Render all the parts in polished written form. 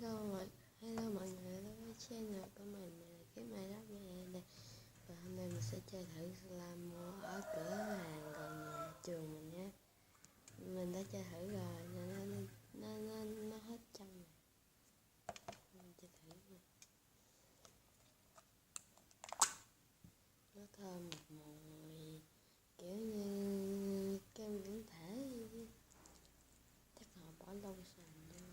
Hello mọi người, đến với channel của mình là Kiếm Mai Đó đây. Và hôm nay mình sẽ chơi thử slime ở cửa hàng gần nhà trường mình nhé. Mình đã chơi thử rồi nên nó hết trong rồi. Mình chơi thử nha. Nó thơm một mùi kiểu như kem dưỡng thể, chắc họ bỏ lâu sàn vô.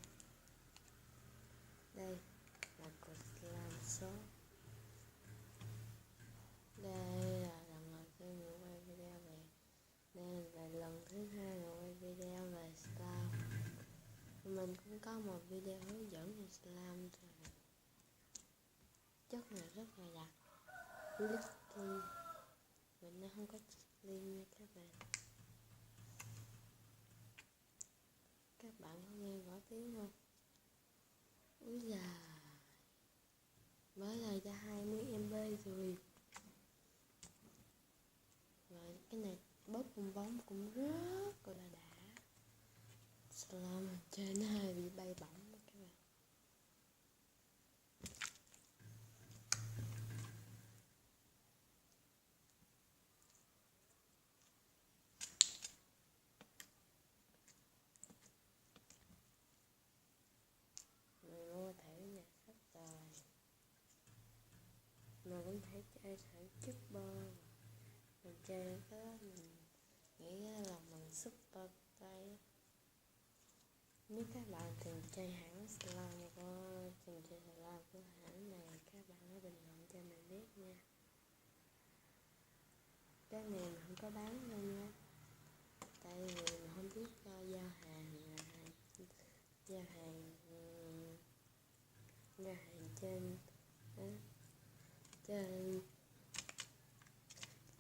Đây là cục slime số. Đây là lần đầu tiên mình quay video về, đây là lần thứ hai mình quay video về slime. Mình cũng có một video hướng dẫn về slime rồi. Chất này rất là đặc, Licky. Mình nó không có clean nha các bạn. Các bạn có nghe rõ tiếng không? Úi già, mới là ra 20 MB rồi. Rồi cái này bóp bong bóng cũng rất là đã. Slime trên nó hơi bị bay bổng các bạn. Mình mua thử nhà sách rồi. Mình cũng thể chơi thử chút bơ. Mình chơi cái đó mình nghĩ là mình super tay. Nếu các bạn thường chơi hãng slime của trường chơi slime của hãng này, các bạn hãy bình luận cho mình biết nha. Cái này mình không có bán đâu nha, tại vì mình không biết giao hàng giao hàng trên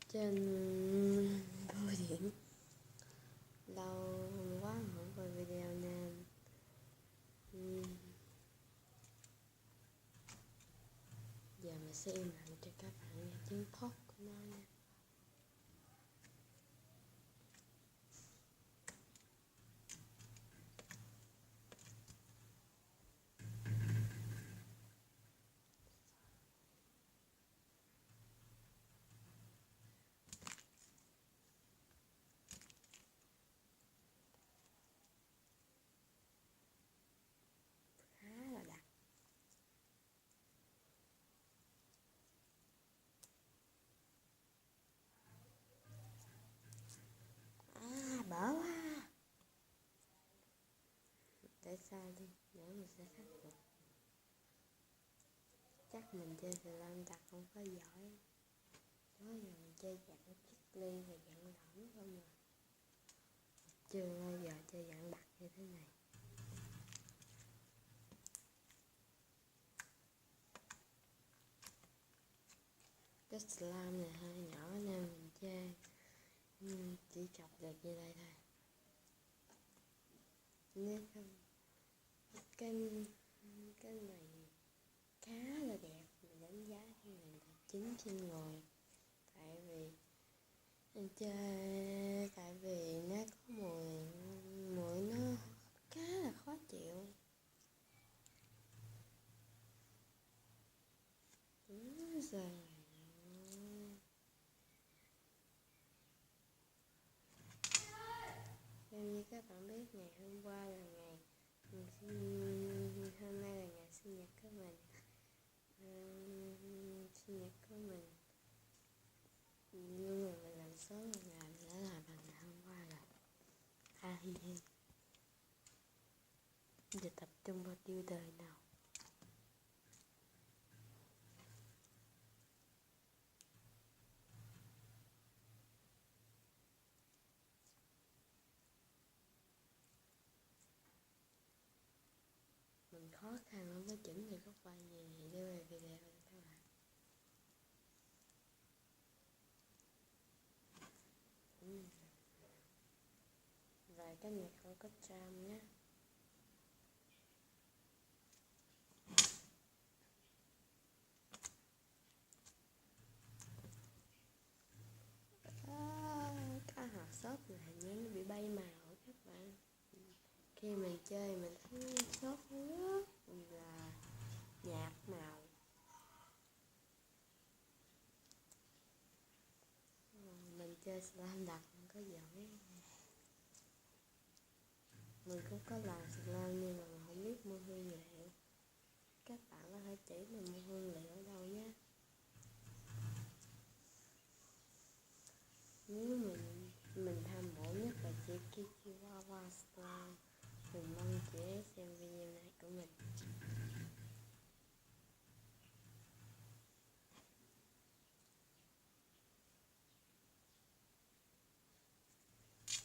trên bưu điện. Lâu quá mình không coi video nên giờ mình sẽ im lặng cho các bạn nghe tiếng thốt của nó nha. Khá là đặc. Bở quá. Để sao đi, nữa mình sẽ khắc phục. Chắc mình chơi slime đặc không có giỏi. Đó giờ mình chơi dạng chiếc ly và dạng lỏng không rồi. Chưa bao giờ chơi dạng đặc như thế này. Cái slime này hơi nhỏ nên mình chơi chỉ chọc được như đây thôi. Nếu không cái này khá là đẹp, mình đánh giá cái này là 9/10. Tại vì nó có mùi nó khá là khó chịu. Rồi theo như các bạn biết, ngày hôm qua là ngày hôm nay là ngày sinh nhật của mình. Sinh nhật của mình nhưng mà mình làm sớm một ngày đã là bằng ngày hôm qua rồi. Giờ tập trung vào tiêu đời nào. Mình khó khăn không có chuẩn bị góc quay gì để về video cho các bạn. Và cái này không có tram nhé. Cái hộp xốp này hình như nó bị bay màu các bạn. Khi mình chơi mình thấy xốp rất là chơi slam đặt không có giỏi. Mình cũng có làm slam nhưng mà mình không biết mua hương liệu. Các bạn có thể chỉ mình mua hương liệu ở đâu nhé. Nếu mình tham mộ nhất là chị Kichiwawa Slam. Mình mong chị ấy xem video này của mình.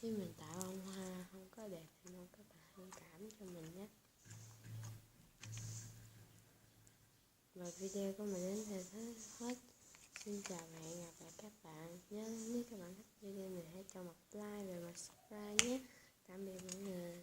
Khi mình tạo bông hoa không có đẹp thì mong các bạn thông cảm cho mình nhé. Và video của mình đến đây hết. Xin chào và hẹn gặp lại các bạn. Nhớ nếu các bạn thích video này hãy cho một like và một subscribe nhé. Tạm biệt mọi người.